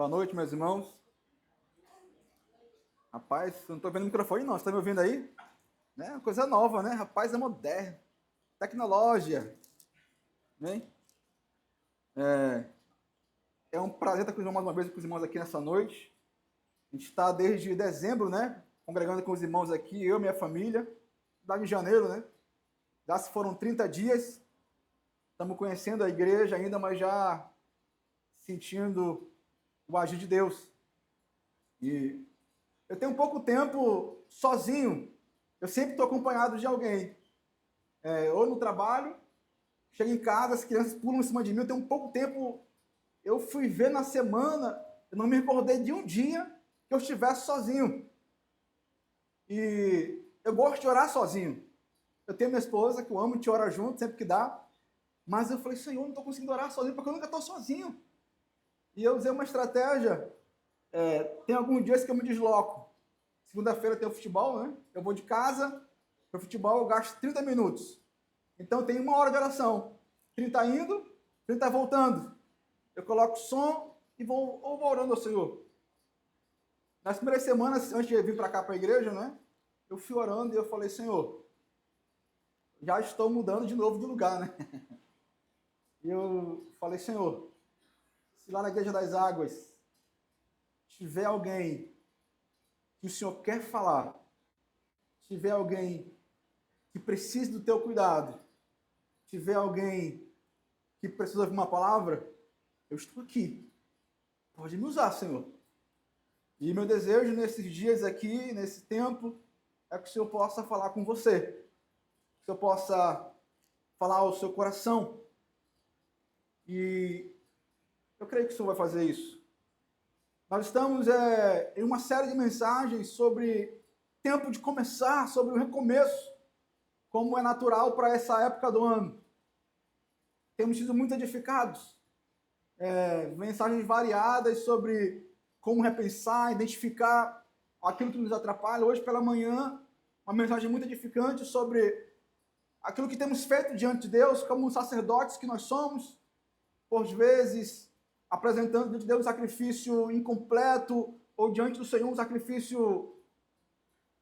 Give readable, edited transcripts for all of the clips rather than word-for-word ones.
Boa noite, meus irmãos. Rapaz, eu não estou vendo o microfone, não. Você está me ouvindo aí? Né? Coisa nova, né? Rapaz, é moderno. Tecnologia. Né? É um prazer estar com os irmãos mais uma vez com os irmãos aqui nessa noite. A gente está desde dezembro, né? Congregando com os irmãos aqui, eu e minha família. Lá em janeiro, né? Já se foram 30 dias. Estamos conhecendo a igreja ainda, mas já sentindo o agir de Deus. E eu tenho pouco tempo sozinho. Eu sempre estou acompanhado de alguém. Ou no trabalho, chego em casa, as crianças pulam em cima de mim. Eu tenho pouco tempo. Eu fui ver na semana, eu não me recordei de um dia que eu estivesse sozinho. E eu gosto de orar sozinho. Eu tenho minha esposa, que eu amo, a gente ora junto, sempre que dá. Mas eu falei, Senhor, não estou conseguindo orar sozinho, porque eu nunca estou sozinho. E eu usei uma estratégia. Tem alguns dias que eu me desloco. Segunda-feira tem o futebol, né? Eu vou de casa para o futebol, eu gasto 30 minutos. Então tem 1 hora de oração. 30 indo, 30 voltando. Eu coloco som e vou orando ao Senhor. Nas primeiras semanas, antes de vir para cá para a igreja, né? Eu fui orando e eu falei, Senhor, já estou mudando de novo de lugar, né? E eu falei, Senhor, se lá na Igreja das Águas tiver alguém que o Senhor quer falar, tiver alguém que precise do teu cuidado, tiver alguém que precisa ouvir uma palavra, eu estou aqui. Pode me usar, Senhor. E meu desejo nesses dias aqui, nesse tempo, é que o Senhor possa falar com você. Que o Senhor possa falar ao seu coração. E eu creio que o Senhor vai fazer isso. Nós estamos em uma série de mensagens sobre tempo de começar, sobre o recomeço, como é natural para essa época do ano. Temos sido muito edificados. Mensagens variadas sobre como repensar, identificar aquilo que nos atrapalha. Hoje pela manhã, uma mensagem muito edificante sobre aquilo que temos feito diante de Deus, como sacerdotes que nós somos, por vezes apresentando diante de Deus um sacrifício incompleto, ou diante do Senhor um sacrifício,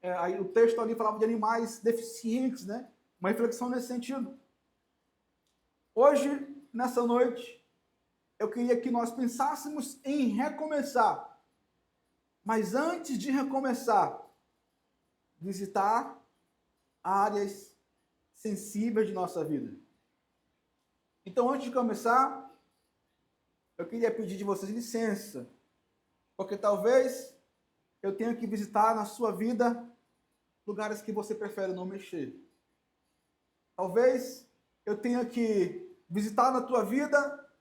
aí o texto ali falava de animais deficientes, né? Uma reflexão nesse sentido. Hoje, nessa noite, eu queria que nós pensássemos em recomeçar. Mas antes de recomeçar, visitar áreas sensíveis de nossa vida. Então, antes de começar, eu queria pedir de vocês licença, porque talvez eu tenha que visitar na sua vida lugares que você prefere não mexer. Talvez eu tenha que visitar na tua vida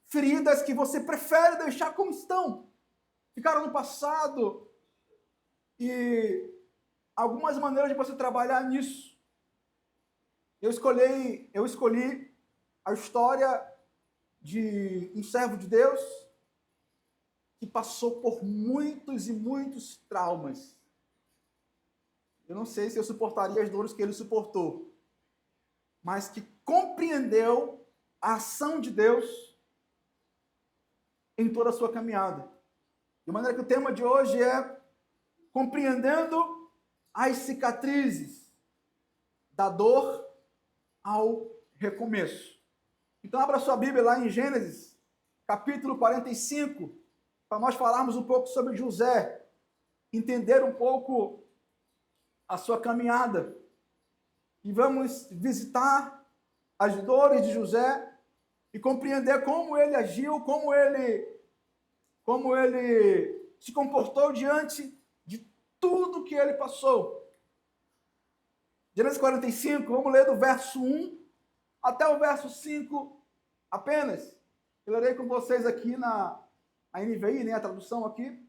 feridas que você prefere deixar como estão. Ficaram no passado. E algumas maneiras de você trabalhar nisso. Eu escolhi a história de um servo de Deus que passou por muitos e muitos traumas. Eu não sei se eu suportaria as dores que ele suportou, mas que compreendeu a ação de Deus em toda a sua caminhada. De maneira que o tema de hoje é compreendendo as cicatrizes da dor ao recomeço. Então, abra sua Bíblia lá em Gênesis, capítulo 45, para nós falarmos um pouco sobre José, entender um pouco a sua caminhada. E vamos visitar as dores de José e compreender como ele agiu, como ele se comportou diante de tudo que ele passou. Gênesis 45, vamos ler do verso 1 até o verso 5 apenas. Eu lerei com vocês aqui na NVI, né, a tradução aqui.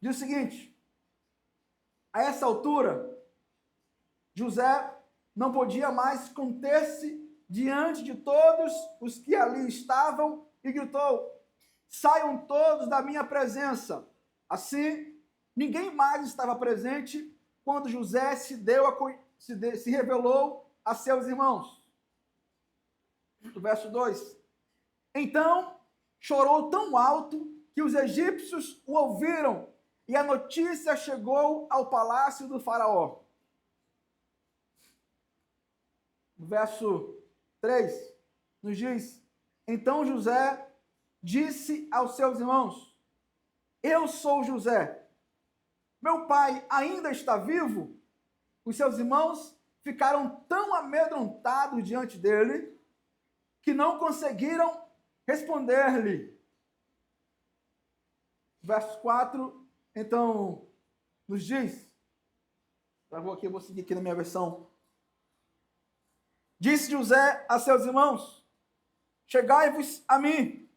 Diz o seguinte: a essa altura, José não podia mais conter-se diante de todos os que ali estavam e gritou: saiam todos da minha presença. Assim, ninguém mais estava presente quando José se revelou a seus irmãos. O verso 2. Então chorou tão alto que os egípcios o ouviram e a notícia chegou ao palácio do faraó. No verso 3, nos diz: então José disse aos seus irmãos: eu sou José. Meu pai ainda está vivo? Os seus irmãos ficaram tão amedrontados diante dele que não conseguiram responder-lhe. Verso 4, então, nos diz, eu vou seguir aqui na minha versão. Disse José a seus irmãos: chegai-vos a mim.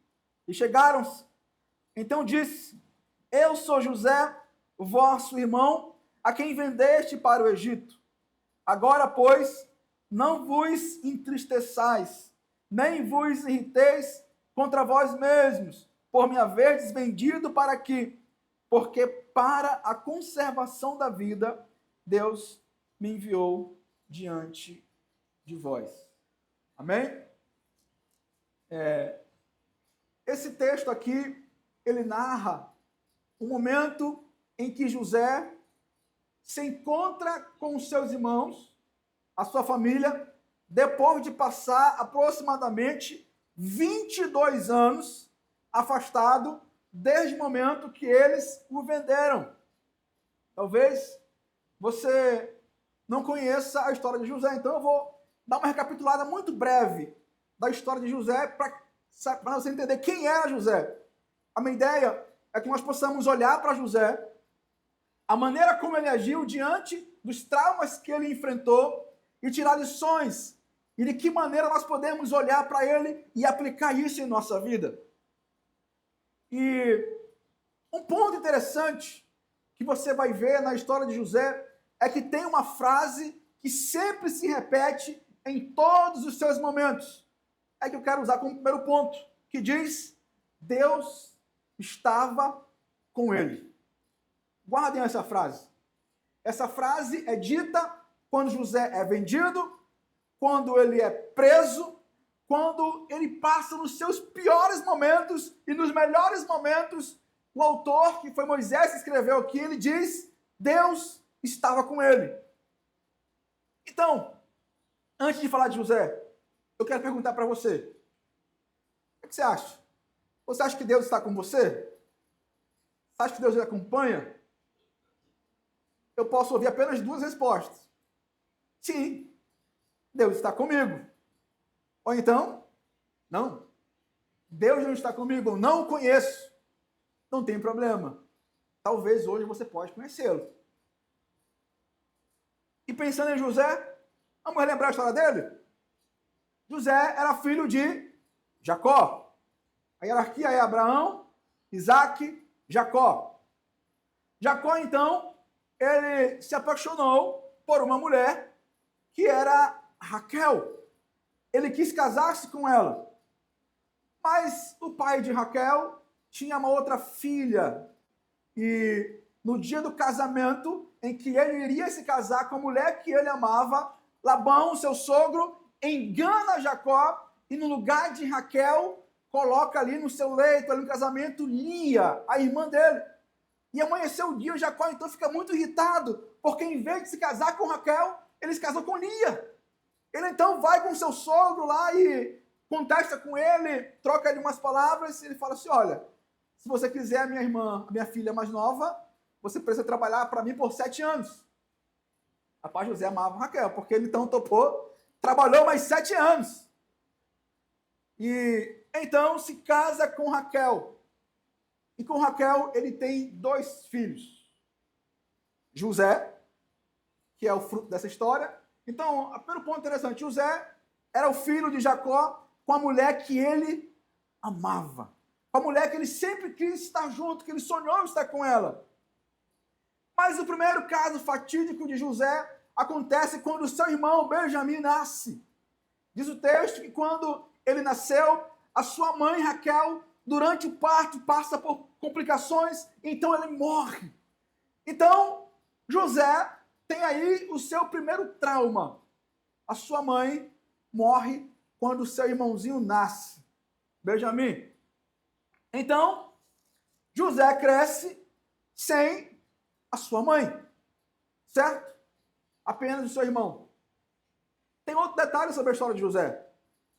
E chegaram-se. Então disse: eu sou José, vosso irmão, a quem vendeste para o Egito. Agora, pois, não vos entristeçais, nem vos irriteis contra vós mesmos, por me haverdes vendido para aqui, porque para a conservação da vida, Deus me enviou diante de vós. Amém? Esse texto aqui, ele narra o momento em que José se encontra com os seus irmãos, a sua família, depois de passar aproximadamente 22 anos afastado desde o momento que eles o venderam. Talvez você não conheça a história de José, então eu vou dar uma recapitulada muito breve da história de José para você entender quem era José. A minha ideia é que nós possamos olhar para José, a maneira como ele agiu diante dos traumas que ele enfrentou e tirar lições. E de que maneira nós podemos olhar para ele e aplicar isso em nossa vida. E um ponto interessante que você vai ver na história de José é que tem uma frase que sempre se repete em todos os seus momentos. É que eu quero usar como primeiro ponto, que diz: Deus estava com ele. Guardem essa frase. Essa frase é dita quando José é vendido, quando ele é preso, quando ele passa nos seus piores momentos e nos melhores momentos. O autor, que foi Moisés, escreveu aqui, ele diz: Deus estava com ele. Então, antes de falar de José, eu quero perguntar para você: o que você acha? Você acha que Deus está com você? Você acha que Deus lhe acompanha? Eu posso ouvir apenas duas respostas. Sim, Deus está comigo. Ou então, não. Deus não está comigo, eu não o conheço. Não tem problema. Talvez hoje você pode conhecê-lo. E pensando em José, vamos relembrar a história dele? José era filho de Jacó. A hierarquia é Abraão, Isaac, Jacó. Jacó, então, ele se apaixonou por uma mulher que era Raquel. Ele quis casar-se com ela. Mas o pai de Raquel tinha uma outra filha. E no dia do casamento, em que ele iria se casar com a mulher que ele amava, Labão, seu sogro, engana Jacó e no lugar de Raquel, coloca ali no seu leito, ali no casamento, Lia, a irmã dele. E amanheceu o dia, Jacó então fica muito irritado, porque em vez de se casar com Raquel, ele se casou com Lia. Ele então vai com seu sogro lá e contesta com ele, troca ali umas palavras, e ele fala assim: olha, se você quiser a minha irmã, a minha filha mais nova, você precisa trabalhar para mim por 7 anos. Rapaz, José amava Raquel, porque ele então topou, trabalhou mais 7 anos. E então se casa com Raquel. E com Raquel ele tem 2 filhos. José, que é o fruto dessa história. Então, o primeiro ponto interessante, José era o filho de Jacó com a mulher que ele amava. Com a mulher que ele sempre quis estar junto, que ele sonhou estar com ela. Mas o primeiro caso fatídico de José acontece quando o seu irmão Benjamim nasce. Diz o texto que quando ele nasceu, a sua mãe Raquel, durante o parto, passa por complicações, então ele morre. Então, José tem aí o seu primeiro trauma. A sua mãe morre quando o seu irmãozinho nasce, Benjamim. Então, José cresce sem a sua mãe, certo? Apenas o seu irmão. Tem outro detalhe sobre a história de José.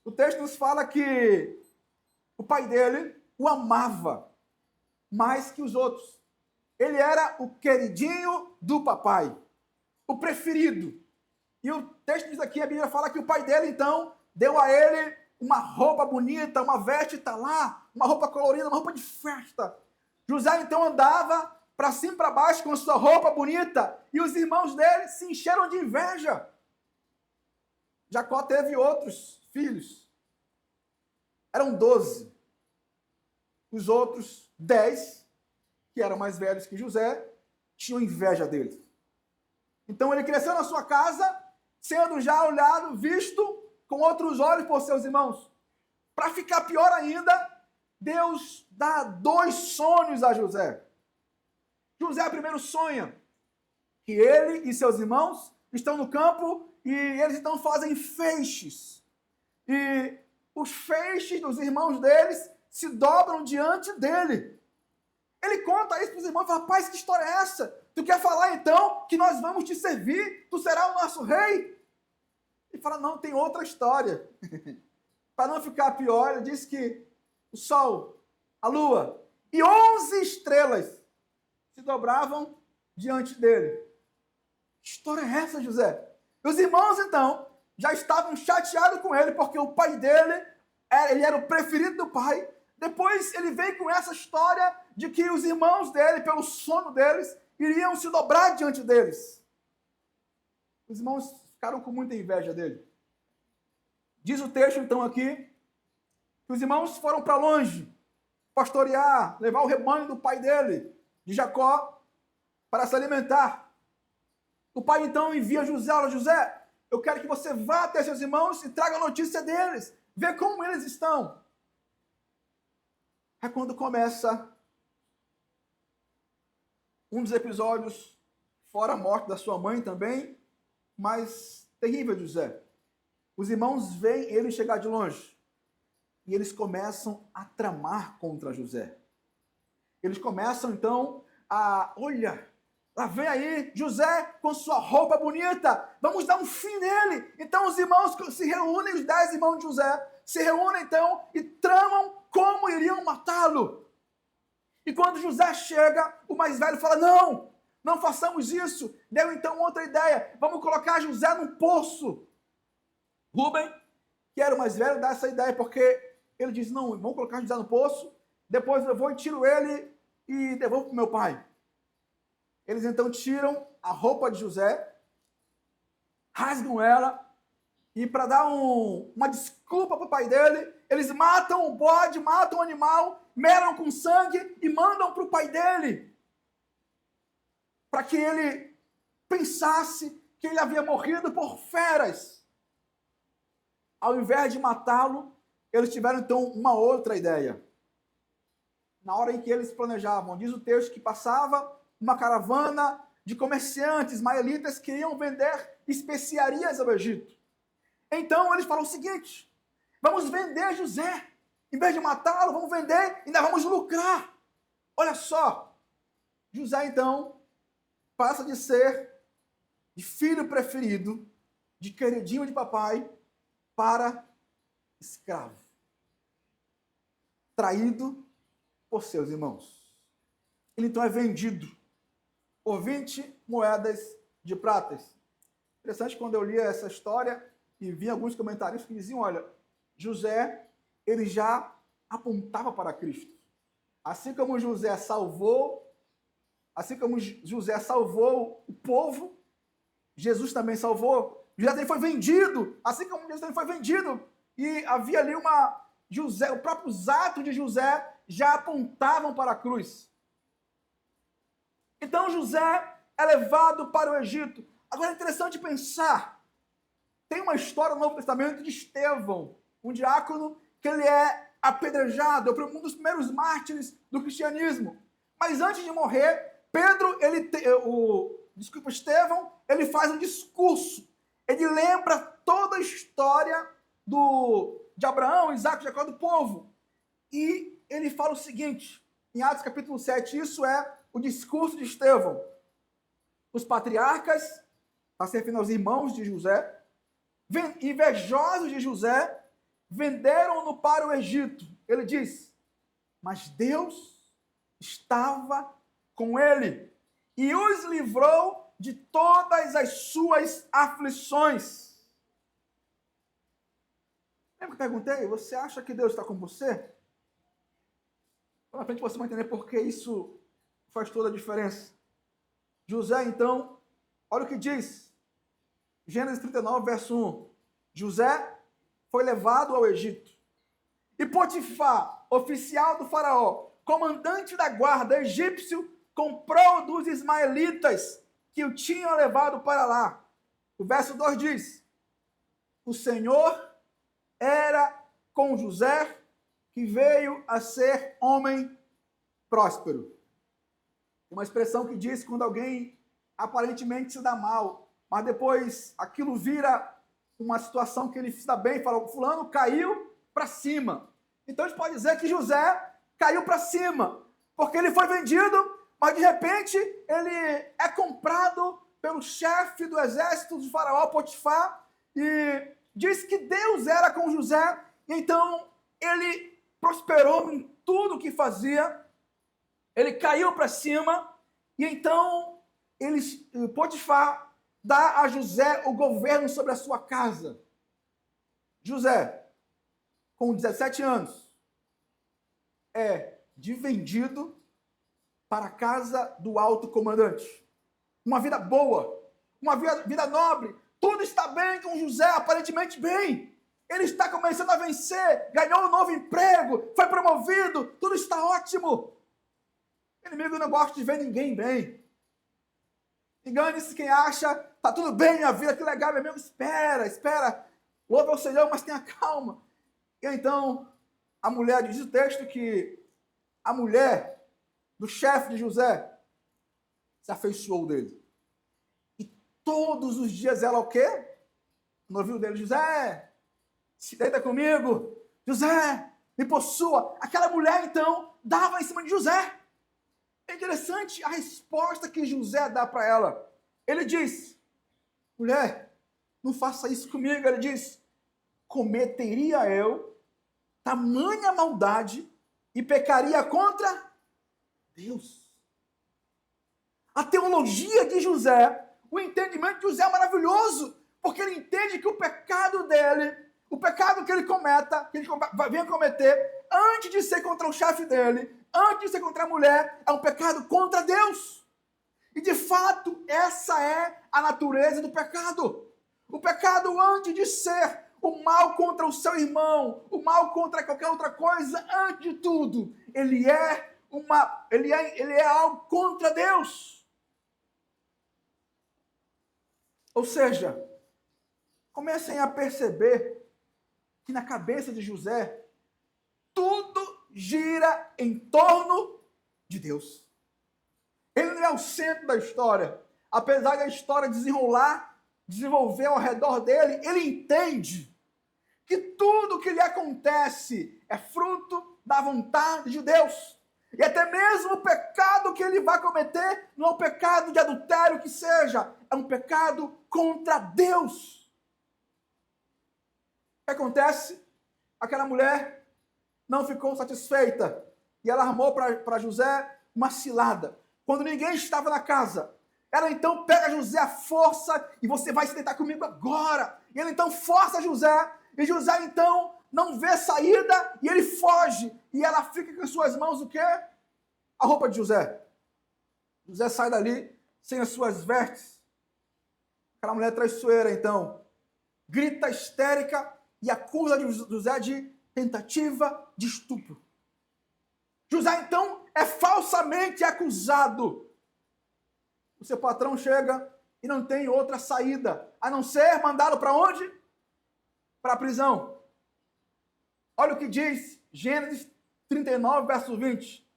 O texto nos fala que o pai dele o amava mais que os outros. Ele era o queridinho do papai, o preferido. E o texto diz aqui, a Bíblia fala que o pai dele, então, deu a ele uma roupa bonita, uma veste lá, uma roupa colorida, uma roupa de festa. José, então, andava para cima e para baixo com sua roupa bonita, e os irmãos dele se encheram de inveja. Jacó teve outros filhos. Eram 12. Os outros 10, que eram mais velhos que José, tinham inveja dele. Então ele cresceu na sua casa, sendo já olhado, visto com outros olhos por seus irmãos. Para ficar pior ainda, Deus dá 2 sonhos a José. José primeiro sonha que ele e seus irmãos estão no campo e eles então fazem feixes. E os feixes dos irmãos deles se dobram diante dele. Ele conta isso para os irmãos e fala, rapaz, que história é essa? Tu quer falar então que nós vamos te servir? Tu será o nosso rei? Ele fala, não, tem outra história. Para não ficar pior, ele diz que o sol, a lua e 11 estrelas se dobravam diante dele. Que história é essa, José? Os irmãos, então, já estavam chateados com ele, porque o pai dele, ele era o preferido do pai. Depois ele vem com essa história de que os irmãos dele, pelo sono deles, iriam se dobrar diante deles. Os irmãos ficaram com muita inveja dele. Diz o texto, então, aqui, que os irmãos foram para longe, pastorear, levar o rebanho do pai dele, de Jacó, para se alimentar. O pai, então, envia José, olha, José, eu quero que você vá até seus irmãos e traga a notícia deles, vê como eles estão. É quando começa um dos episódios, fora a morte da sua mãe também, mas terrível de José. Os irmãos veem ele chegar de longe e eles começam a tramar contra José. Eles começam então olha, lá vem aí José com sua roupa bonita, vamos dar um fim nele. Então os irmãos se reúnem, os 10 irmãos de José, se reúnem então e tramam como iriam matá-lo. E quando José chega, o mais velho fala, não façamos isso. Deu então outra ideia, vamos colocar José num poço. Rubem, que era o mais velho, dá essa ideia, porque ele diz, não, vamos colocar José no poço, depois eu vou e tiro ele e devolvo para o meu pai. Eles então tiram a roupa de José, rasgam ela, e para dar uma desculpa para o pai dele, eles matam o bode, matam o animal, meram com sangue e mandam para o pai dele, para que ele pensasse que ele havia morrido por feras. Ao invés de matá-lo, eles tiveram então uma outra ideia. Na hora em que eles planejavam, diz o texto que passava uma caravana de comerciantes ismaelitas que iam vender especiarias ao Egito. Então eles falam o seguinte, vamos vender José, em vez de matá-lo, vamos vender e ainda vamos lucrar. Olha só, José então passa de ser de filho preferido, de queridinho de papai, para escravo, traído por seus irmãos. Ele então é vendido por 20 moedas de pratas. Interessante, quando eu lia essa história e vi alguns comentários que diziam, olha, José, ele já apontava para Cristo. Assim como José salvou o povo, Jesus também salvou. José também foi vendido, assim como Jesus também foi vendido. E havia ali os próprios atos de José já apontavam para a cruz. Então José é levado para o Egito. Agora é interessante pensar, tem uma história no Novo Testamento de Estevão, um diácono que ele é apedrejado, é um dos primeiros mártires do cristianismo. Mas antes de morrer, Estevão, ele faz um discurso. Ele lembra toda a história de Abraão, Isaac, Jacó, do povo. E ele fala o seguinte, em Atos capítulo 7, isso é o discurso de Estevão. Os patriarcas, está se referindo aos irmãos de José, invejosos de José, venderam-no para o Egito. Ele diz, mas Deus estava com ele e os livrou de todas as suas aflições. Lembra que eu perguntei? Você acha que Deus está com você? Na frente você vai entender por que isso faz toda a diferença. José, então, olha o que diz. Gênesis 39, verso 1. José foi levado ao Egito. E Potifar, oficial do faraó, comandante da guarda egípcio, comprou dos ismaelitas que o tinham levado para lá. O verso 2 diz, o Senhor era com José, que veio a ser homem próspero. Uma expressão que diz quando alguém aparentemente se dá mal, mas depois aquilo vira uma situação que ele se dá bem, fala, o fulano caiu para cima. Então a gente pode dizer que José caiu para cima, porque ele foi vendido, mas de repente ele é comprado pelo chefe do exército do faraó, Potifar, e diz que Deus era com José, e então ele prosperou em tudo que fazia, ele caiu para cima, e então Potifar dá a José o governo sobre a sua casa. José, com 17 anos, é vendido para a casa do alto comandante. Uma vida boa, uma vida nobre, tudo está bem com José, aparentemente bem. Ele está começando a vencer, ganhou um novo emprego, foi promovido, tudo está ótimo. O inimigo não gosta de ver ninguém bem. Engane-se quem acha, tá tudo bem minha vida, que legal, meu amigo, espera. Louva ao Senhor, mas tenha calma. E então, a mulher, diz o texto que a mulher do chefe de José se afeiçoou dele. E todos os dias ela o quê? No ouvido dele, José, se deita comigo, José, me possua. Aquela mulher, então, dava em cima de José. É interessante a resposta que José dá para ela. Ele diz, mulher, não faça isso comigo. Ele diz, cometeria eu tamanha maldade e pecaria contra Deus. A teologia de José, o entendimento de José é maravilhoso, porque ele entende que o pecado dele, o pecado que ele cometa, que ele venha cometer, antes de ser contra o chefe dele, antes de ser contra a mulher, é um pecado contra Deus. E de fato, essa é a natureza do pecado. O pecado, antes de ser o mal contra o seu irmão, o mal contra qualquer outra coisa, antes de tudo, ele é algo contra Deus. Ou seja, comecem a perceber que na cabeça de José, tudo gira em torno de Deus. Ele não é o centro da história. Apesar da história desenvolver ao redor dele, ele entende que tudo que lhe acontece é fruto da vontade de Deus. E até mesmo o pecado que ele vai cometer não é um pecado de adultério que seja, é um pecado contra Deus. O que acontece? Aquela mulher não ficou satisfeita e ela armou para José uma cilada. Quando ninguém estava na casa, ela então pega José à força e você vai se deitar comigo agora. E ela então força José e José então não vê saída e ele foge. E ela fica com as suas mãos o quê? A roupa de José. José sai dali sem as suas vestes. Aquela mulher traiçoeira então grita histérica e acusa José de tentativa de estupro. José então é falsamente acusado. O seu patrão chega e não tem outra saída a não ser mandá-lo para onde? Para a prisão. Olha o que diz Gênesis 39, verso 20.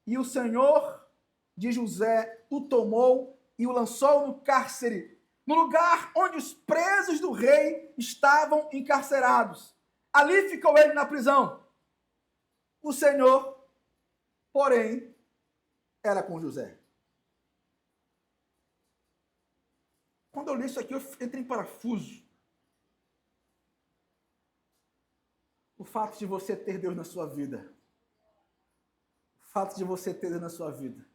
E o Senhor de José o tomou e o lançou no cárcere, no lugar onde os presos do rei estavam encarcerados. Ali ficou ele na prisão. O Senhor, porém, era com José. Quando eu li isso aqui, eu entrei em parafuso. O fato de você ter Deus na sua vida. O fato de você ter Deus na sua vida.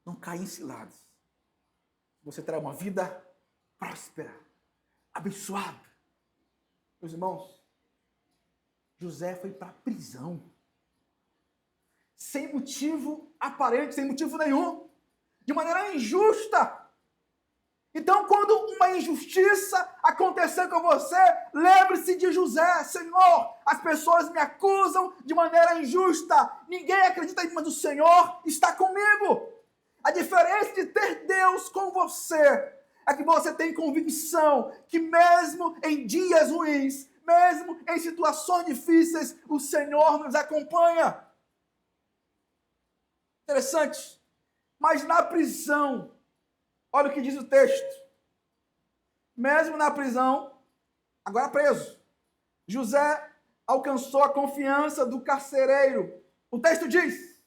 Não cair em ciladas. Você terá uma vida próspera, abençoada. Meus irmãos, José foi para a prisão. Sem motivo aparente, sem motivo nenhum. De maneira injusta. Então, quando uma injustiça acontecer com você, lembre-se de José. Senhor, as pessoas me acusam de maneira injusta. Ninguém acredita em mim, mas o Senhor está comigo. A diferença de ter Deus com você é que você tem convicção que mesmo em dias ruins, mesmo em situações difíceis, o Senhor nos acompanha. Interessante. Mas na prisão, olha o que diz o texto. Mesmo na prisão, agora preso, José alcançou a confiança do carcereiro. O texto diz: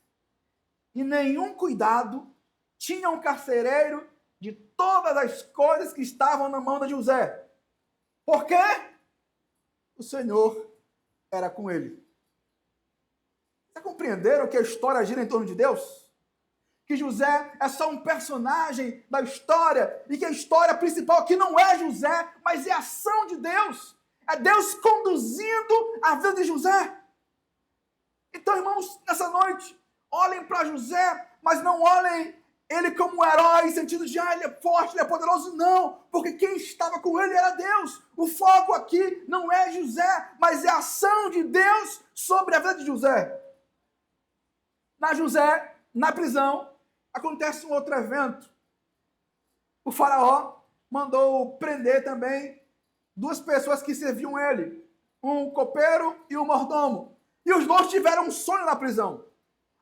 e nenhum cuidado tinha um carcereiro de todas as coisas que estavam na mão de José. Por quê? O Senhor era com ele. Vocês compreenderam que a história gira em torno de Deus? Que José é só um personagem da história e que a história principal aqui não é José, mas é a ação de Deus. É Deus conduzindo a vida de José. Então, irmãos, nessa noite, olhem para José, mas não olhem ele como um herói, em sentido de, ele é forte, ele é poderoso. Não, porque quem estava com ele era Deus. O foco aqui não é José, mas é a ação de Deus sobre a vida de José. Na prisão, acontece um outro evento. O faraó mandou prender também duas pessoas que serviam ele, um copeiro e um mordomo. E os dois tiveram um sonho na prisão.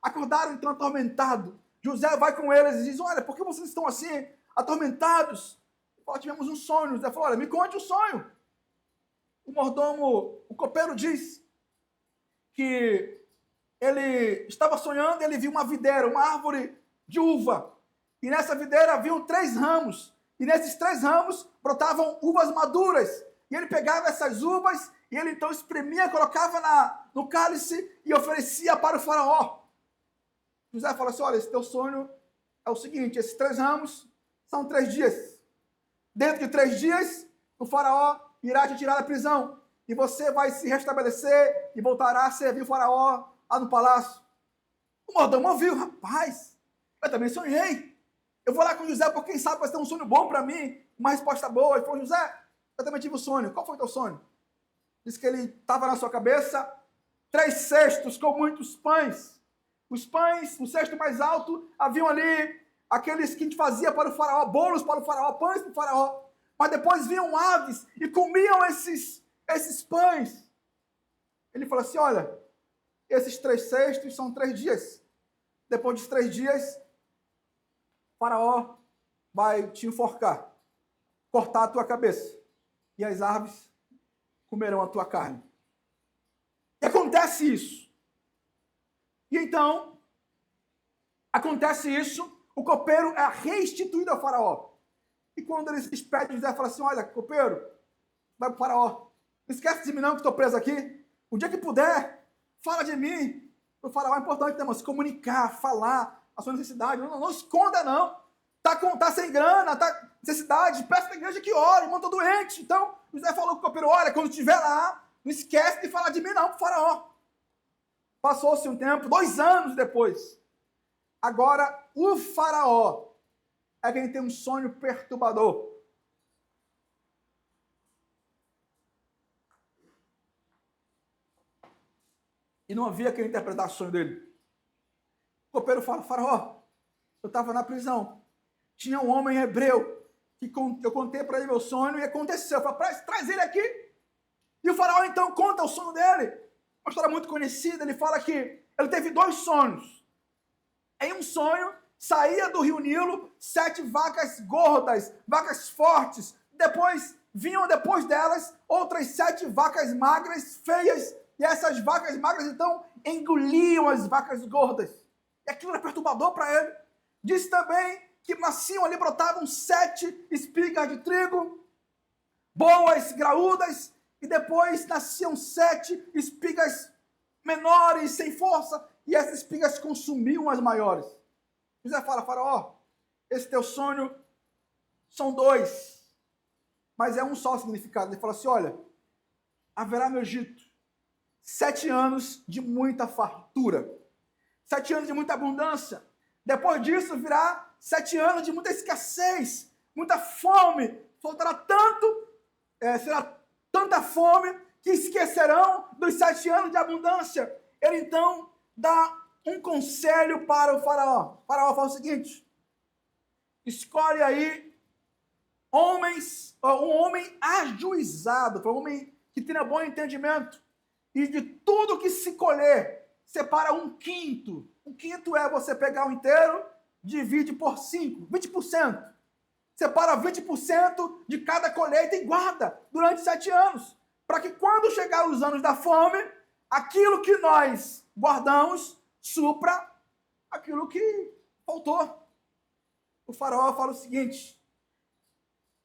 Acordaram então atormentados. José vai com eles e diz: olha, por que vocês estão assim, atormentados? Tivemos um sonho. José falou: olha, me conte o sonho. O mordomo, o copeiro diz que ele estava sonhando e ele viu uma videira, uma árvore de uva. E nessa videira haviam 3 ramos. E nesses 3 ramos brotavam uvas maduras. E ele pegava essas uvas e ele então espremia, colocava no cálice e oferecia para o faraó. José fala assim: olha, esse teu sonho é o seguinte, esses 3 ramos são 3 dias. Dentro de 3 dias, o faraó irá te tirar da prisão. E você vai se restabelecer e voltará a servir o faraó lá no palácio. O mordomo ouviu: rapaz, eu também sonhei. Eu vou lá com José, porque quem sabe vai ter um sonho bom para mim, uma resposta boa. Ele falou: José, eu também tive um sonho. Qual foi o teu sonho? Disse que ele estava na sua cabeça 3 cestos com muitos pães. Os pães, o cesto mais alto, haviam ali aqueles que a gente fazia para o faraó, bolos para o faraó, pães para o faraó. Mas depois vinham aves e comiam esses pães. Ele falou assim: olha, esses 3 cestos são 3 dias. Depois de 3 dias, o faraó vai te enforcar, cortar a tua cabeça. E as aves comerão a tua carne. E acontece isso. E então, acontece isso, o copeiro é restituído ao faraó. E quando eles despedem, José fala assim: olha, copeiro, vai para o faraó. Não esquece de mim não, que estou preso aqui. O dia que puder, fala de mim. O faraó é importante, né, irmão? Se comunicar, falar a sua necessidade. Não esconda, não. Tá sem grana, tá necessidade. Peça para a igreja que ore, irmão, estou doente. Então, José falou com o copeiro: olha, quando estiver lá, não esquece de falar de mim não, para o faraó. Passou-se um tempo, 2 anos depois. Agora, o faraó é quem tem um sonho perturbador. E não havia quem interpretasse o sonho dele. O copeiro fala: faraó, eu estava na prisão. Tinha um homem hebreu que eu contei para ele meu sonho e aconteceu. Eu falei: traz ele aqui. E o faraó então conta o sonho dele. Uma história muito conhecida. Ele fala que ele teve 2 sonhos. Em um sonho, saía do rio Nilo 7 vacas gordas, vacas fortes. Vinham depois delas outras 7 vacas magras, feias, E essas vacas magras, então, engoliam as vacas gordas. E aquilo era perturbador para ele. Disse também que nasciam ali, brotavam 7 espigas de trigo, boas, graúdas, e depois nasciam 7 espigas menores, sem força, e essas espigas consumiam as maiores. José fala, Faraó, esse teu sonho são 2, mas é um só significado. Ele fala assim, olha, haverá no Egito 7 anos de muita fartura, 7 anos de muita abundância. Depois disso virá 7 anos de muita escassez, muita fome. Faltará tanto, será tanta fome que esquecerão dos 7 anos de abundância. Ele então dá um conselho para o Faraó. O Faraó fala o seguinte, escolhe aí um homem ajuizado, um homem que tenha bom entendimento, e de tudo que se colher, separa 1/5. 1/5 é você pegar o inteiro, divide por 5, 20%. Separa 20% de cada colheita e guarda durante 7 anos, para que quando chegar os anos da fome, aquilo que nós guardamos supra aquilo que faltou. O Faraó fala o seguinte,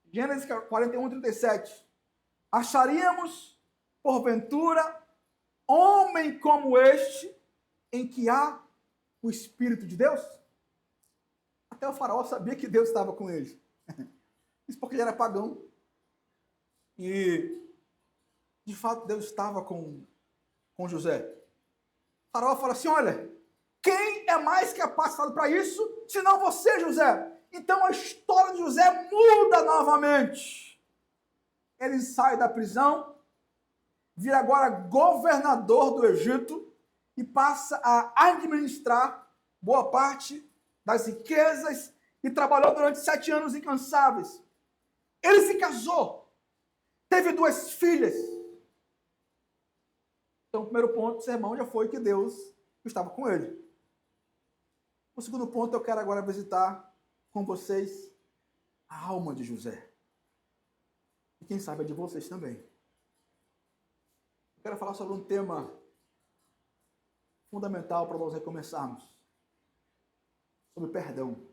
Gênesis 41, 37, acharíamos, porventura, homem como este, em que há o Espírito de Deus? Até o Faraó sabia que Deus estava com ele. Isso porque ele era pagão. E, de fato, Deus estava com José. O Faraó fala assim, olha, quem é mais capacitado para isso, senão você, José? Então a história de José muda novamente. Ele sai da prisão, vira agora governador do Egito e passa a administrar boa parte das riquezas e trabalhou durante 7 anos incansáveis. Ele se casou, teve 2 filhas. Então o primeiro ponto do sermão já foi que Deus estava com ele. O segundo ponto eu quero agora visitar com vocês a alma de José. E quem sabe a de vocês também. Eu quero falar sobre um tema fundamental para nós recomeçarmos. Sobre perdão.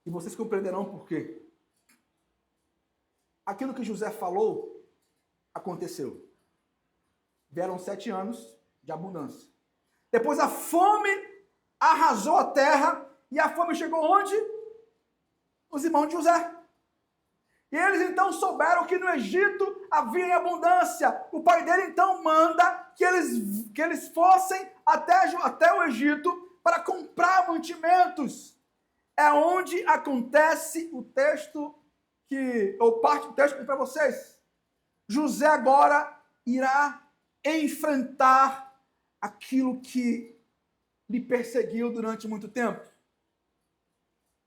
E vocês compreenderão por quê. Aquilo que José falou, aconteceu. Vieram 7 anos de abundância. Depois a fome arrasou a terra. E a fome chegou onde? Os irmãos de José. E eles então souberam que no Egito havia abundância. O pai dele então manda que eles fossem até o Egito para comprar mantimentos. É onde acontece o texto ou parte do texto para vocês. José agora irá enfrentar aquilo que lhe perseguiu durante muito tempo.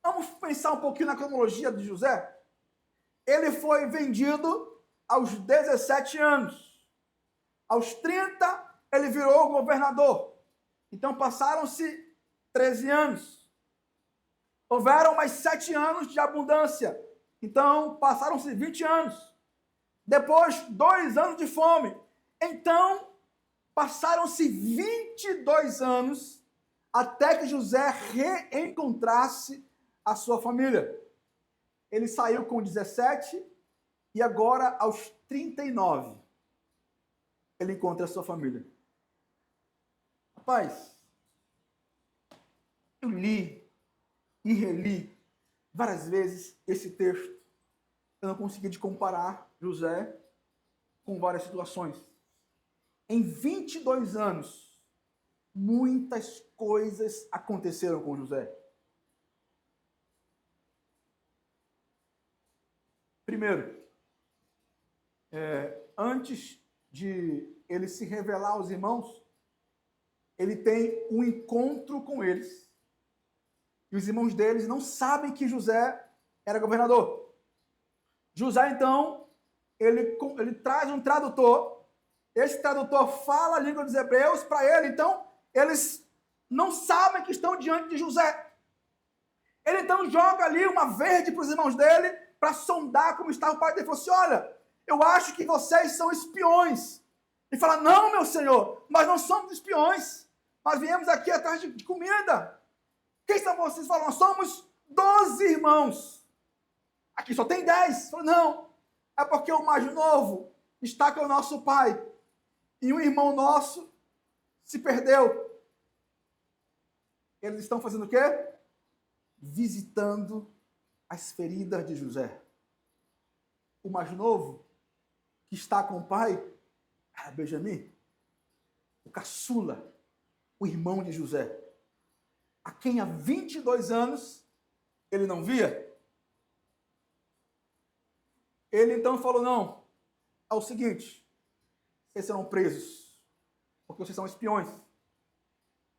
Vamos pensar um pouquinho na cronologia de José. Ele foi vendido aos 17 anos. Aos 30, ele virou governador. Então passaram-se 13 anos. Houveram mais 7 anos de abundância. Então passaram-se 20 anos. Depois, 2 anos de fome. Então passaram-se 22 anos até que José reencontrasse a sua família. Ele saiu com 17 e agora aos 39 ele encontra a sua família. Rapaz, eu li e reli várias vezes esse texto. Eu não consegui comparar José com várias situações. Em 22 anos, muitas coisas aconteceram com José. Primeiro, antes de ele se revelar aos irmãos, ele tem um encontro com eles. E os irmãos deles não sabem que José era governador. José, então, ele traz um tradutor. Esse tradutor fala a língua dos hebreus para ele. Então, eles não sabem que estão diante de José. Ele, então, joga ali uma verde para os irmãos dele, para sondar como estava o pai dele. Ele falou assim, olha, eu acho que vocês são espiões. e fala, não, meu senhor, nós não somos espiões, nós viemos aqui atrás de comida. Quem são vocês? Falam, nós somos 12 irmãos. Aqui só tem 10. Fala, não, é porque o mais novo está com o nosso pai, e um irmão nosso se perdeu. Eles estão fazendo o quê? Visitando as feridas de José. O mais novo, que está com o pai, era Benjamim, o caçula, o irmão de José, a quem há 22 anos ele não via. Ele então falou, não, é o seguinte, vocês serão presos, porque vocês são espiões.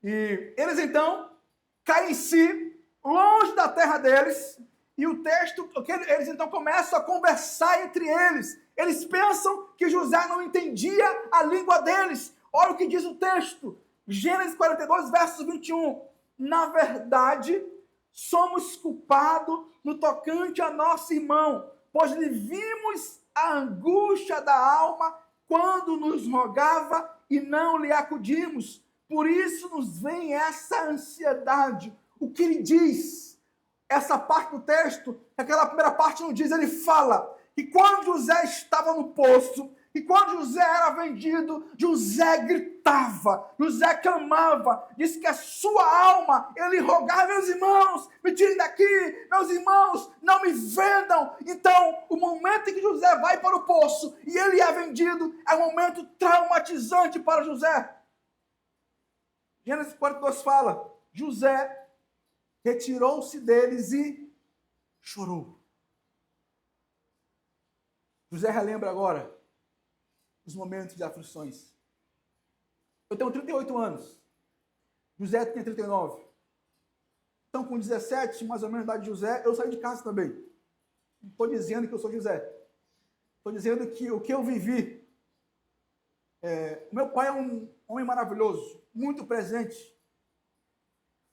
E eles então caem em si, longe da terra deles, e o texto, eles então começam a conversar entre eles. Eles pensam que José não entendia a língua deles. Olha o que diz o texto, Gênesis 42, versos 21. Na verdade, somos culpados no tocante a nosso irmão, pois lhe vimos a angústia da alma quando nos rogava e não lhe acudimos. Por isso nos vem essa ansiedade. O que ele diz? Essa parte do texto, aquela primeira parte não diz, ele fala que quando José estava no poço, e quando José era vendido, José gritava, José clamava, disse que a sua alma, ele rogava, meus irmãos, me tirem daqui, meus irmãos, não me vendam. Então, o momento em que José vai para o poço e ele é vendido, é um momento traumatizante para José. Gênesis 42 fala, José retirou-se deles e chorou. José relembra agora os momentos de aflições. Eu tenho 38 anos. José tinha 39. Então, com 17, mais ou menos, da idade de José, eu saí de casa também. Não estou dizendo que eu sou José. Estou dizendo que o que eu vivi. Meu pai é um homem maravilhoso, muito presente.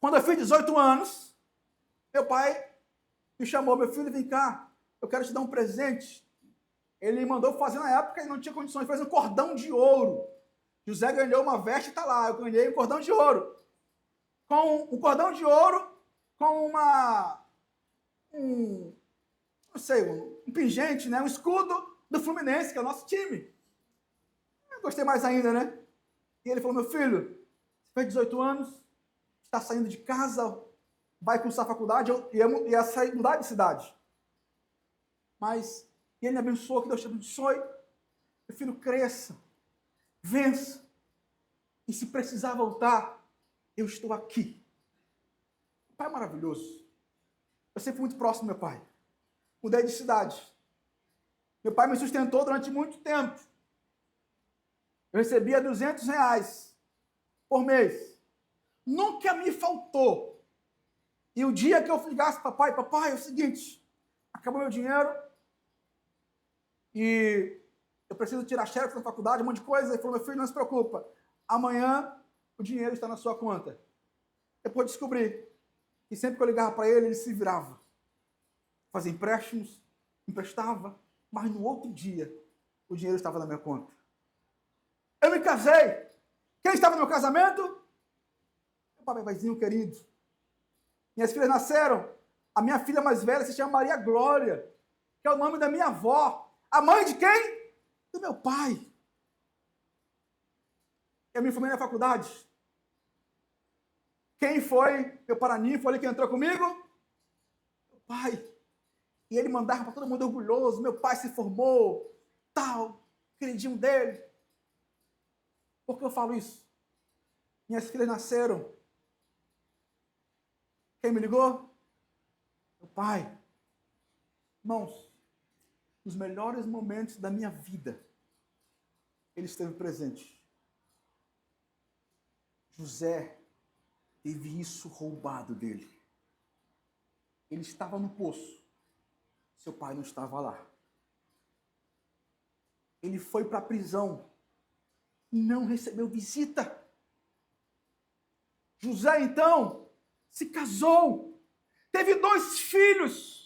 Quando eu fiz 18 anos, meu pai me chamou, meu filho, vem cá, eu quero te dar um presente. Ele mandou fazer na época e não tinha condições, fez um cordão de ouro. José ganhou uma veste e está lá, eu ganhei um cordão de ouro. Com um cordão de ouro, com um pingente, né? Um escudo do Fluminense, que é o nosso time. Eu gostei mais ainda, né? E ele falou, meu filho, você fez 18 anos, está saindo de casa, vai cursar a faculdade, ia sair, mudar de cidade. Mas e ele me abençoou, que Deus te abençoe. Meu filho, cresça, vença. E se precisar voltar, eu estou aqui. O pai é maravilhoso. Eu sempre fui muito próximo do meu pai. Mudei de cidade. Meu pai me sustentou durante muito tempo. Eu recebia R$200 por mês. Nunca me faltou. E o dia que eu ligasse, papai, é o seguinte, acabou meu dinheiro, e eu preciso tirar xerox da faculdade, um monte de coisa. Ele falou, meu filho, não se preocupa. Amanhã o dinheiro está na sua conta. Depois descobri que sempre que eu ligava para ele, ele se virava. Fazia empréstimos, emprestava, mas no outro dia o dinheiro estava na minha conta. Eu me casei. Quem estava no meu casamento? Meu papaizinho querido. Minhas filhas nasceram. A minha filha mais velha se chama Maria Glória, que é o nome da minha avó. A mãe de quem? Do meu pai. Eu me formei na faculdade. Quem foi meu paraninfo ali que entrou comigo? Meu pai. E ele mandava para todo mundo orgulhoso. Meu pai se formou, tal, queridinho dele. Por que eu falo isso? Minhas filhas nasceram. Quem me ligou? Meu pai. Irmãos, nos melhores momentos da minha vida, ele esteve presente. José teve isso roubado dele. Ele estava no poço. Seu pai não estava lá. Ele foi para a prisão e não recebeu visita. José, então, se casou. Teve 2 filhos.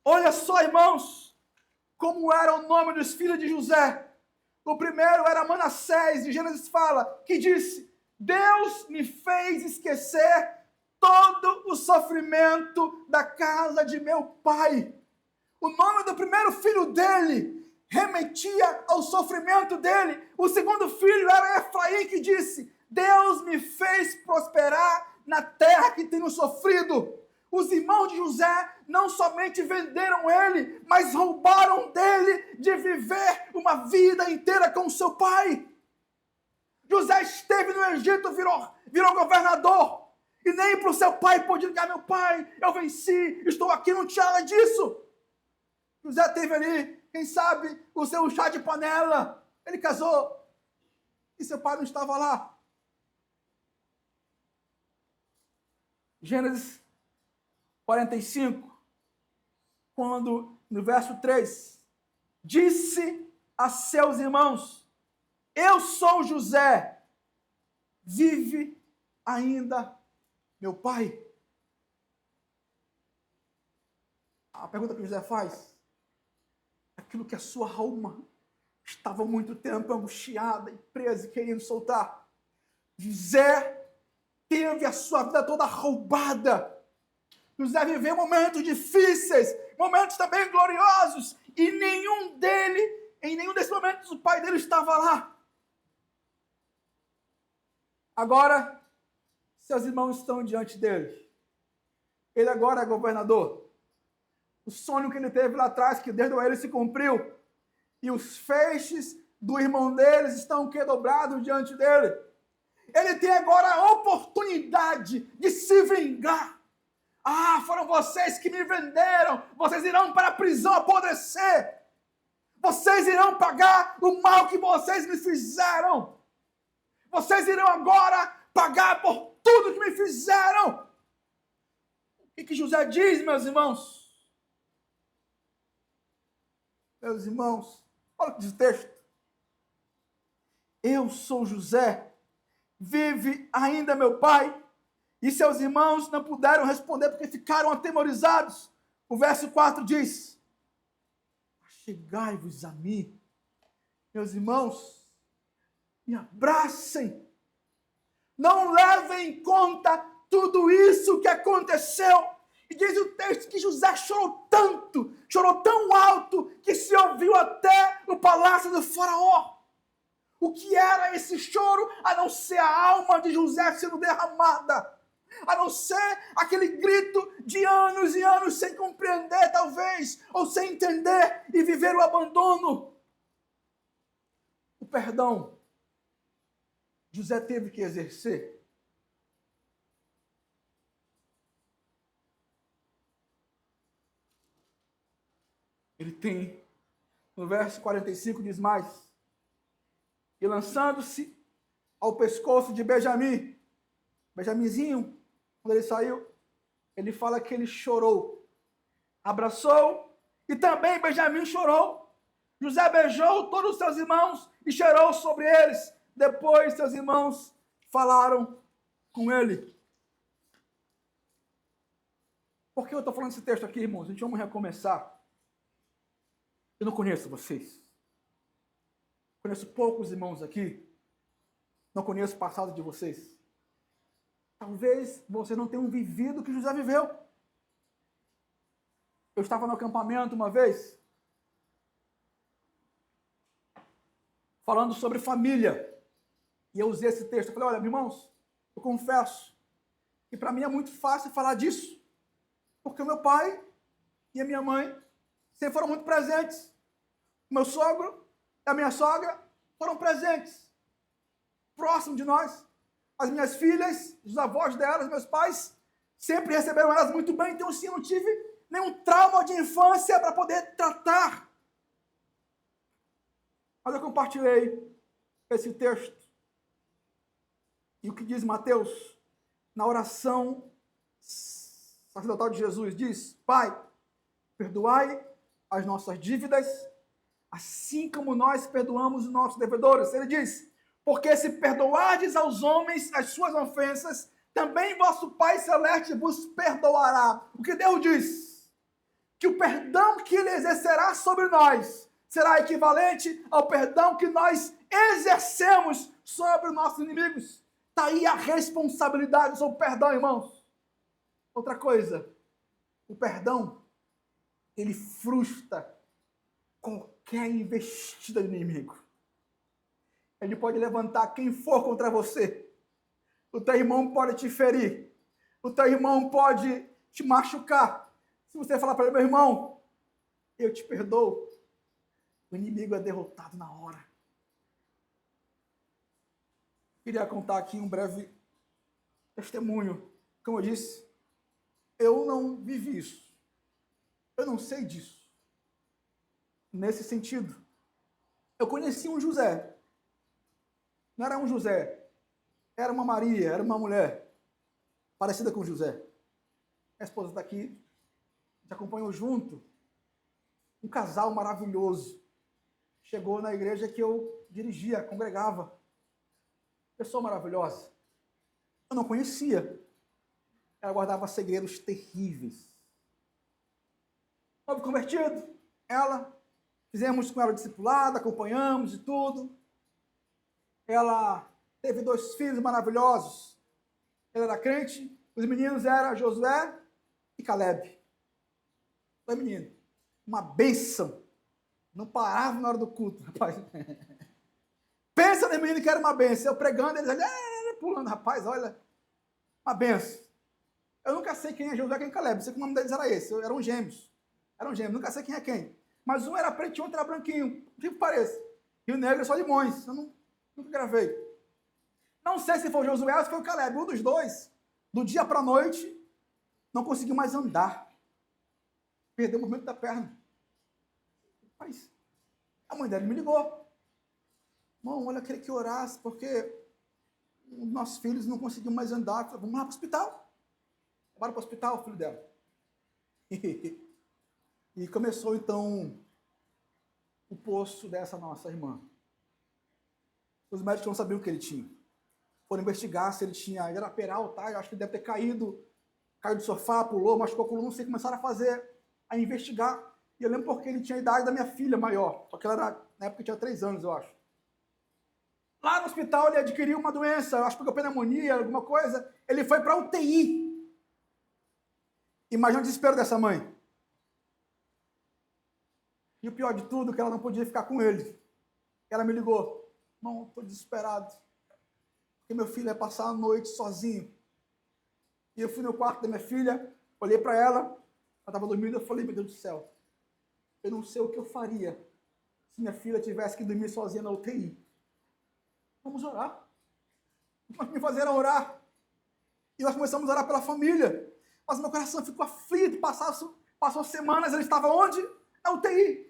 Olha só, irmãos, como era o nome dos filhos de José. O primeiro era Manassés, de Gênesis fala, que disse: Deus me fez esquecer todo o sofrimento da casa de meu pai. O nome do primeiro filho dele remetia ao sofrimento dele. O segundo filho era Efraim, que disse: Deus me fez prosperar na terra que tenho sofrido. Os irmãos de José não somente venderam ele, mas roubaram dele de viver uma vida inteira com seu pai. José esteve no Egito, virou governador, e nem para o seu pai pôde ligar: meu pai, eu venci, estou aqui, não tinha nada disso. José teve ali, quem sabe, o seu chá de panela. Ele casou e seu pai não estava lá. Gênesis 45, quando, no verso 3, disse a seus irmãos: eu sou José, vive ainda meu pai? A pergunta que José faz: aquilo que a sua alma estava há muito tempo angustiada e presa e querendo soltar. José teve a sua vida toda roubada. José viveu momentos difíceis, momentos também gloriosos, e em nenhum desses momentos o pai dele estava lá. Agora, seus irmãos estão diante dele. Ele agora é governador. O sonho que ele teve lá atrás, que desde ele se cumpriu, e os feixes do irmão deles estão dobrados diante dele. Ele tem agora a oportunidade de se vingar. Ah, foram vocês que me venderam. Vocês irão para a prisão apodrecer. Vocês irão pagar o mal que vocês me fizeram. Vocês irão agora pagar por tudo que me fizeram. O que José diz, meus irmãos? Meus irmãos, olha o que diz o texto. Eu sou José, vive ainda meu pai? E seus irmãos não puderam responder porque ficaram atemorizados. O verso 4 diz: chegai-vos a mim, meus irmãos, me abracem. Não levem em conta tudo isso que aconteceu. E diz o texto que José chorou tanto, chorou tão alto, que se ouviu até no palácio do faraó. O que era esse choro, a não ser a alma de José sendo derramada? A não ser aquele grito de anos e anos sem compreender, talvez, ou sem entender e viver o abandono. O perdão, José teve que exercer. Ele tem, no verso 45 diz mais: e lançando-se ao pescoço de Benjaminzinho, quando ele saiu, ele fala que ele chorou, abraçou, e também Benjamim chorou. José beijou todos os seus irmãos e cheirou sobre eles. Depois seus irmãos falaram com ele. Por que eu estou falando esse texto aqui, irmãos? A gente vamos recomeçar. Eu não conheço vocês. Conheço poucos irmãos aqui. Não conheço o passado de vocês. Talvez vocês não tenham vivido o que José viveu. Eu estava no acampamento uma vez, falando sobre família. E eu usei esse texto. Eu falei: olha, irmãos, eu confesso que para mim é muito fácil falar disso. Porque o meu pai e a minha mãe sempre foram muito presentes. O meu sogro e a minha sogra foram presentes, próximo de nós. As minhas filhas, os avós delas, meus pais, sempre receberam elas muito bem. Então, assim, eu não tive nenhum trauma de infância para poder tratar. Mas eu compartilhei esse texto. E o que diz Mateus, na oração sacerdotal de Jesus, diz: Pai, perdoai as nossas dívidas, assim como nós perdoamos os nossos devedores. Ele diz: porque se perdoardes aos homens as suas ofensas, também vosso Pai Celeste vos perdoará. O que Deus diz? Que o perdão que Ele exercerá sobre nós será equivalente ao perdão que nós exercemos sobre os nossos inimigos. Está aí a responsabilidade sobre o perdão, irmãos. Outra coisa, o perdão, ele frustra qualquer investida do inimigo. Ele pode levantar quem for contra você. O teu irmão pode te ferir. O teu irmão pode te machucar. Se você falar para ele, meu irmão, eu te perdoo, o inimigo é derrotado na hora. Queria contar aqui um breve testemunho. Como eu disse, eu não vivi isso. Eu não sei disso. Nesse sentido, eu conheci um José. Não era um José, era uma Maria, era uma mulher parecida com José. Minha esposa está aqui, a gente acompanhou junto. Um casal maravilhoso. Chegou na igreja que eu dirigia, congregava. Pessoa maravilhosa. Eu não conhecia. Ela guardava segredos terríveis. Novo convertido, ela, fizemos com ela o discipulado, acompanhamos e tudo. Ela teve 2 filhos maravilhosos. Ela era crente, os meninos eram Josué e Caleb. 2 meninos. Uma bênção. Não parava na hora do culto, rapaz. Pensa no menino que era uma bênção. Eu pregando, eles ali, pulando, rapaz, olha. Uma bênção. Eu nunca sei quem é Josué e quem é Caleb. Sei que o nome deles era esse. Eram gêmeos. Nunca sei quem é quem. Mas um era preto e outro era branquinho. O que parece? E o negro é só limões. Eu nunca gravei. Não sei se foi o Josué ou se foi o Caleb. Um dos dois, do dia para a noite, não conseguiu mais andar. Perdeu o movimento da perna. Mas a mãe dele me ligou. Irmão, olha, eu queria que orasse, porque os nossos filhos não conseguiam mais andar. Falei, vamos lá para o hospital. Bora para o hospital, o filho dela. E começou, então, o poço dessa nossa irmã. Os médicos não sabiam o que ele tinha. Foram investigar se ele tinha... Ele era peral, tá? Eu acho que ele deve ter caído. Caiu do sofá, pulou, machucou a coluna, não sei. Começaram a investigar. E eu lembro porque ele tinha a idade da minha filha maior. Só que ela era, na época, tinha 3 anos, eu acho. Lá no hospital, ele adquiriu uma doença. Eu acho que pegou pneumonia, alguma coisa. Ele foi para a UTI. Imagina o desespero dessa mãe. E o pior de tudo, que ela não podia ficar com ele. Ela me ligou. Não, estou desesperado. Porque meu filho ia passar a noite sozinho. E eu fui no quarto da minha filha, olhei para ela, ela estava dormindo, eu falei, meu Deus do céu, eu não sei o que eu faria se minha filha tivesse que dormir sozinha na UTI. Vamos orar. O que nós me fazer era orar. E nós começamos a orar pela família. Mas meu coração ficou aflito, passou semanas, ele estava onde? Na UTI.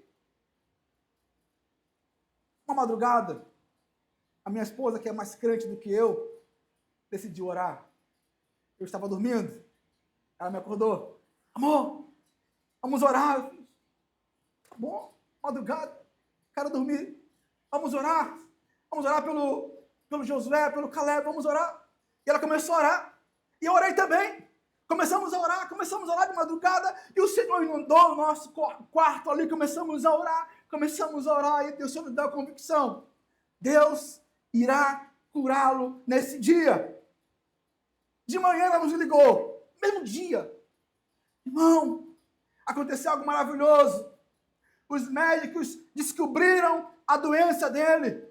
Uma madrugada, a minha esposa, que é mais crente do que eu, decidiu orar. Eu estava dormindo, ela me acordou. Amor, vamos orar. Tá bom, madrugada, quero dormir. Vamos orar pelo Josué, pelo Caleb, vamos orar. E ela começou a orar, e eu orei também. Começamos a orar de madrugada, e o Senhor inundou o nosso quarto ali, começamos a orar, e o Senhor nos deu a convicção. Deus irá curá-lo nesse dia. De manhã ela nos ligou, mesmo dia. Irmão, aconteceu algo maravilhoso. Os médicos descobriram a doença dele.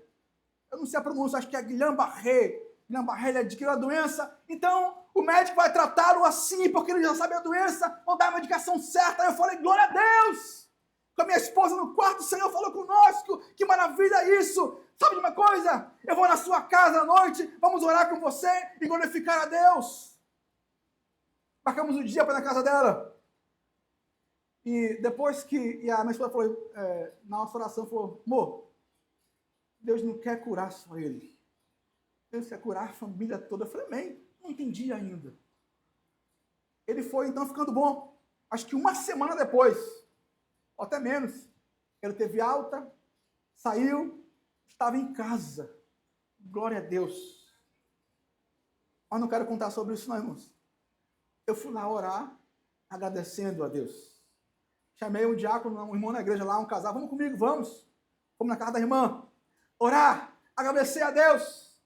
Eu não sei a pronúncia, acho que é Guillain-Barré. Guillain-Barré, ele adquiriu a doença. Então, o médico vai tratá-lo assim, porque ele já sabe a doença, vão dar a medicação certa. Aí eu falei, glória a Deus! Com a minha esposa no quarto, o Senhor falou conosco. Que maravilha isso! Sabe de uma coisa? Eu vou na sua casa à noite, vamos orar com você e glorificar a Deus. Marcamos o dia para ir na casa dela. E depois que a minha esposa falou, na nossa oração, falou, amor, Deus não quer curar só ele. Deus quer curar a família toda. Eu falei, amém. Não entendi ainda. Ele foi, então, ficando bom. Acho que uma semana depois, ou até menos, ele teve alta, saiu, estava em casa. Glória a Deus. Mas não quero contar sobre isso, não, irmãos. Eu fui lá orar, agradecendo a Deus. Chamei um diácono, um irmão na igreja lá, um casal, vamos comigo, vamos. Fomos na casa da irmã, orar, agradecer a Deus.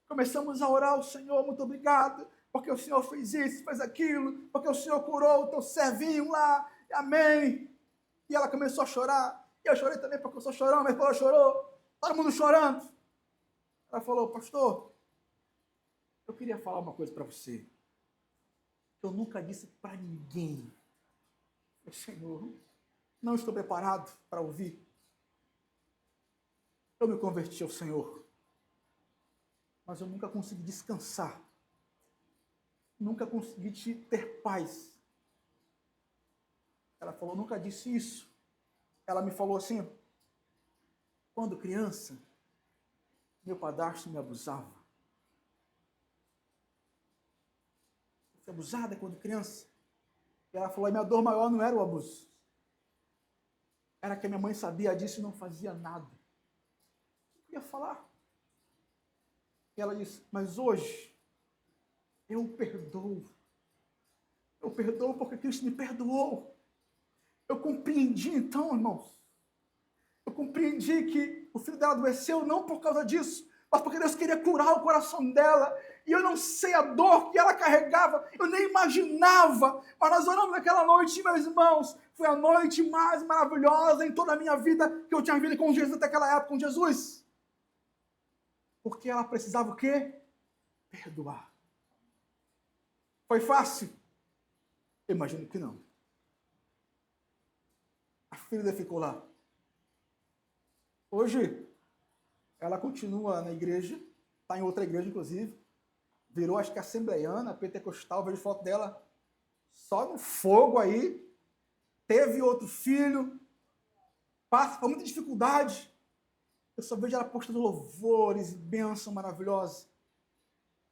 Começamos a orar, o Senhor, muito obrigado, porque o Senhor fez isso, fez aquilo, porque o Senhor curou o teu servinho lá, amém. E ela começou a chorar, e eu chorei também porque eu sou chorão, mas ela chorou, todo mundo chorando. Ela falou, pastor, eu queria falar uma coisa para você, que eu nunca disse para ninguém. Eu, Senhor, não estou preparado para ouvir. Eu me converti ao Senhor, mas eu nunca consegui descansar, nunca consegui ter paz. Ela falou, nunca disse isso. Ela me falou assim, quando criança, meu padrasto me abusava. Eu fui abusada quando criança. E ela falou, minha dor maior não era o abuso. Era que a minha mãe sabia disso e não fazia nada. Eu ia falar. E ela disse, mas hoje, eu perdoo. Eu perdoo porque Cristo me perdoou. Eu compreendi então, irmãos. Eu compreendi que o filho dela adoeceu não por causa disso, mas porque Deus queria curar o coração dela. E eu não sei a dor que ela carregava, eu nem imaginava. Mas nós oramos naquela noite, meus irmãos. Foi a noite mais maravilhosa em toda a minha vida, que eu tinha vivido com Jesus até aquela época, com Jesus. Porque ela precisava o quê? Perdoar. Foi fácil? Eu imagino que não. A filha ficou lá. Hoje, ela continua na igreja, está em outra igreja, inclusive, virou, acho que assembleiana, pentecostal, vejo foto dela só no fogo aí, teve outro filho, passa por muita dificuldade, eu só vejo ela postando louvores, bênção maravilhosa.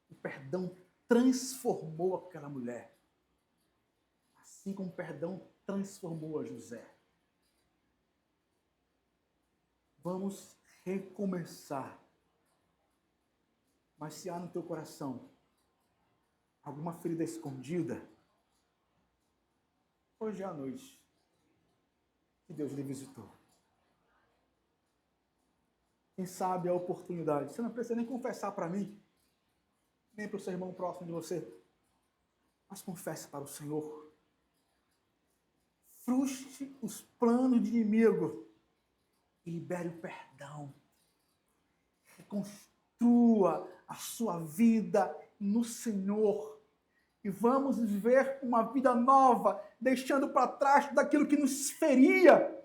O perdão transformou aquela mulher, assim como o perdão transformou a José. Vamos recomeçar. Mas se há no teu coração alguma ferida escondida, hoje é a noite que Deus lhe visitou. Quem sabe a oportunidade. Você não precisa nem confessar para mim, nem para o seu irmão próximo de você. Mas confesse para o Senhor. Frustre os planos do inimigo e libere o perdão. Reconstrua a sua vida no Senhor. E vamos viver uma vida nova, deixando para trás tudo aquilo que nos feria,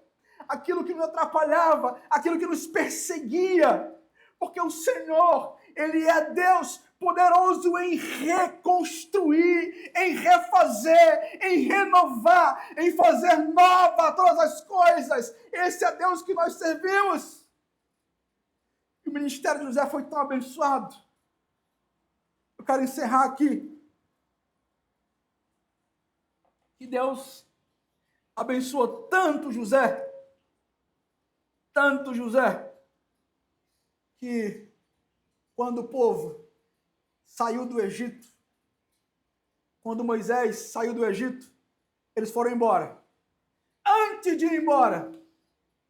aquilo que nos atrapalhava, aquilo que nos perseguia. Porque o Senhor, Ele é Deus poderoso em reconstruir, em refazer, em renovar, em fazer nova todas as coisas. Esse é Deus que nós servimos. E o ministério de José foi tão abençoado. Eu quero encerrar aqui. Que Deus abençoou tanto José, que quando o povo saiu do Egito, quando Moisés saiu do Egito, eles foram embora. Antes de ir embora,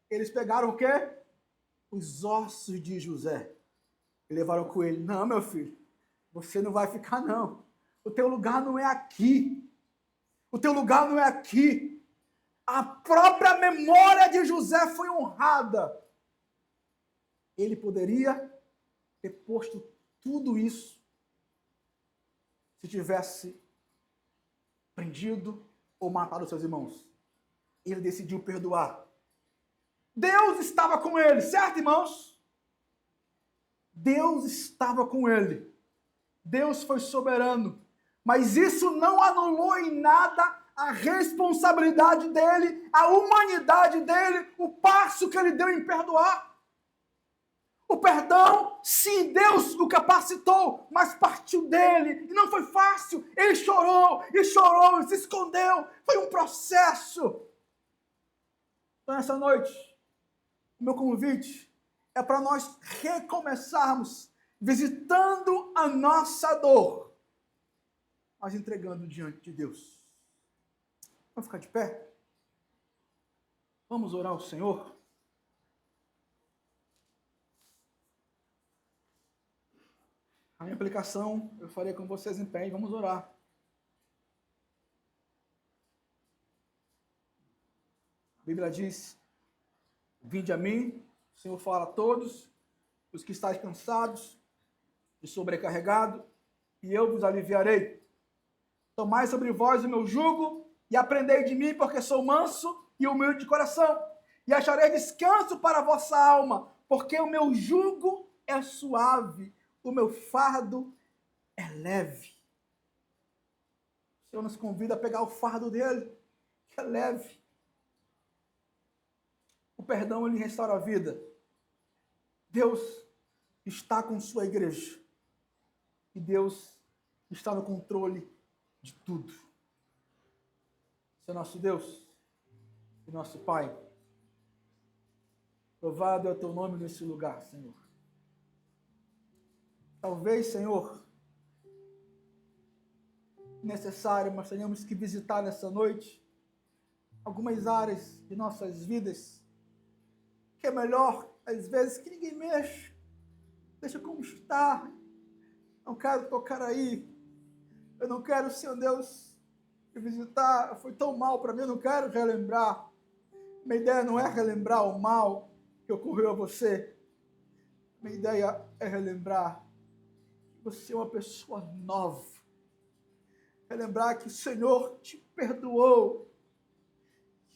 eles pegaram o quê? Os ossos de José. E levaram com ele. Não, meu filho, você não vai ficar, não. O teu lugar não é aqui. O teu lugar não é aqui. A própria memória de José foi honrada. Ele poderia ter posto tudo isso se tivesse prendido ou matado seus irmãos. Ele decidiu perdoar. Deus estava com ele, certo, irmãos? Deus estava com ele. Deus foi soberano. Mas isso não anulou em nada a responsabilidade dele, a humanidade dele, o passo que ele deu em perdoar. O perdão, sim, Deus o capacitou, mas partiu dele. E não foi fácil. Ele chorou, e se escondeu. Foi um processo. Então, nessa noite, o meu convite é para nós recomeçarmos visitando a nossa dor, mas entregando diante de Deus. Vamos ficar de pé? Vamos orar ao Senhor? A minha aplicação eu farei com vocês em pé e vamos orar. A Bíblia diz: vinde a mim, o Senhor fala a todos, os que estáis cansados e sobrecarregados, e eu vos aliviarei. Tomai sobre vós o meu jugo e aprendei de mim, porque sou manso e humilde de coração, e acharei descanso para a vossa alma, porque o meu jugo é suave, o meu fardo é leve. O Senhor nos convida a pegar o fardo dele, que é leve. O perdão, ele restaura a vida. Deus está com sua igreja. E Deus está no controle de tudo. Esse é nosso Deus e nosso Pai. Louvado é o teu nome nesse lugar, Senhor. Talvez, Senhor, necessário, mas tenhamos que visitar nessa noite algumas áreas de nossas vidas que é melhor, às vezes, que ninguém mexa. Deixa como está. Não quero tocar aí. Eu não quero, Senhor Deus, me visitar. Foi tão mal para mim, eu não quero relembrar. Minha ideia não é relembrar o mal que ocorreu a você. Minha ideia é relembrar que você é uma pessoa nova. Relembrar que o Senhor te perdoou.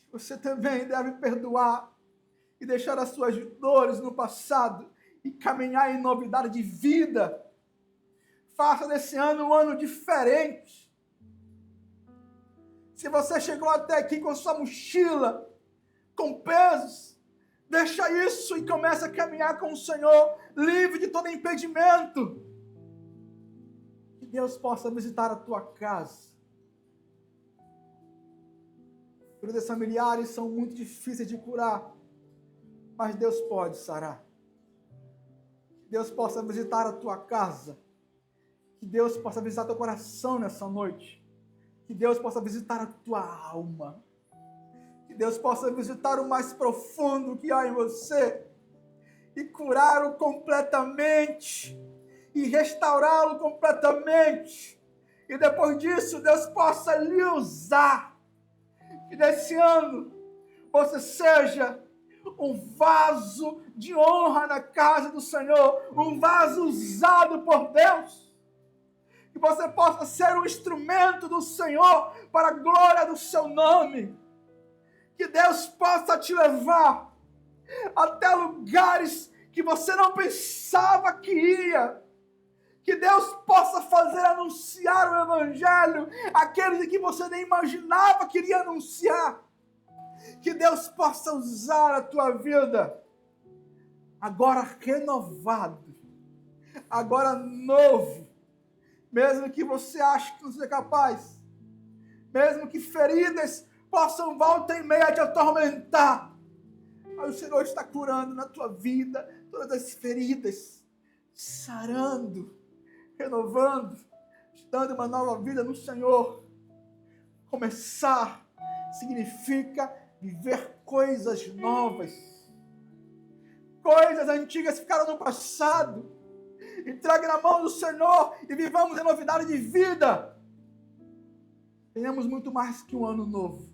Que você também deve perdoar e deixar as suas dores no passado e caminhar em novidade de vida. Faça desse ano um ano diferente. Se você chegou até aqui com sua mochila, com pesos, deixa isso e comece a caminhar com o Senhor, livre de todo impedimento. Que Deus possa visitar a tua casa. Feridas familiares são muito difíceis de curar, mas Deus pode sarar. Que Deus possa visitar a tua casa. Que Deus possa visitar teu coração nessa noite. Que Deus possa visitar a tua alma. Que Deus possa visitar o mais profundo que há em você e curá-lo completamente e restaurá-lo completamente. E depois disso, Deus possa lhe usar. Que nesse ano você seja um vaso de honra na casa do Senhor, um vaso usado por Deus. Que você possa ser um instrumento do Senhor para a glória do seu nome. Que Deus possa te levar até lugares que você não pensava que ia. Que Deus possa fazer anunciar o Evangelho àqueles que você nem imaginava que iria anunciar. Que Deus possa usar a tua vida agora renovado, agora novo. Mesmo que você ache que não seja capaz, mesmo que feridas possam volta e meia te atormentar, mas o Senhor está curando na tua vida todas as feridas, sarando, renovando, te dando uma nova vida no Senhor. Começar significa viver coisas novas. Coisas antigas ficaram no passado. Entregue na mão do Senhor e vivamos em novidade de vida. Tenhamos muito mais que um ano novo.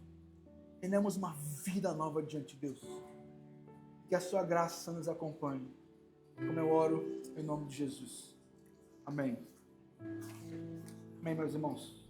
Tenhamos uma vida nova diante de Deus. Que a sua graça nos acompanhe. Como eu oro em nome de Jesus. Amém. Amém, meus irmãos.